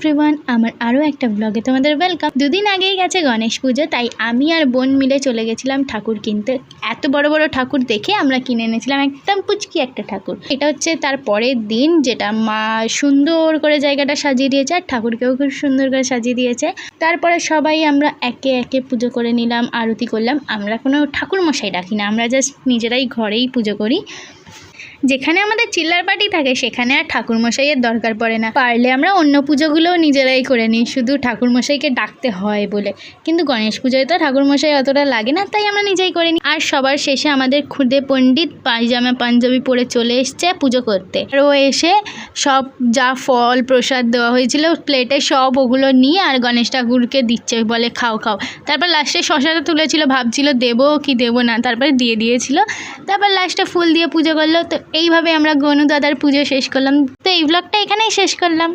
Everyone, আমার আরও একটা ব্লগে তোমাদের ওয়েলকাম। দুদিন আগেই গেছে গণেশ পুজো, তাই আমি আর বোন মিলে চলে গেছিলাম ঠাকুর কিনতে। এত বড় বড় ঠাকুর দেখে আমরা কিনে এনেছিলাম একদম পুচকি একটা ঠাকুর। এটা হচ্ছে তার পরের দিন, যেটা মা সুন্দর করে জায়গাটা সাজিয়ে দিয়েছে আর ঠাকুরকেও খুব সুন্দর করে সাজিয়ে দিয়েছে। তারপরে সবাই আমরা একে একে পুজো করে নিলাম, আরতি করলাম। আমরা কোনো ঠাকুর মশাই ডাকি না, আমরা জাস্ট নিজেরাই ঘরেই পুজো করি। যেখানে আমাদের চিল্লার পার্টি থাকে সেখানে আর ঠাকুরমশাইয়ের দরকার পড়ে না, পারলে আমরা অন্য পুজোগুলোও নিজেরাই করে নিই, শুধু ঠাকুরমশাইকে ডাকতে হয় বলে। কিন্তু গণেশ পুজোয় তো ঠাকুরমশাই অতটা লাগে না, তাই আমরা নিজেই করে নিই। আর সবার শেষে আমাদের খুদে পণ্ডিত পায়জামা পাঞ্জাবি পরে চলে এসছে পুজো করতে। আর ও এসে সব যা ফল প্রসাদ দেওয়া হয়েছিল প্লেটে সব ওগুলো নিয়ে আর গণেশ ঠাকুরকে দিচ্ছে, বলে খাও খাও। তারপর লাস্টে শশাটা তুলেছিল, ভাবছিল দেবো কি দেবো না, তারপরে দিয়ে দিয়েছিল। তারপর লাস্টে ফুল দিয়ে পুজো করলো। তো এইভাবে আমরা গনু দাদার পুজো শেষ করলাম। তো এই ব্লগটা এখানেই শেষ করলাম।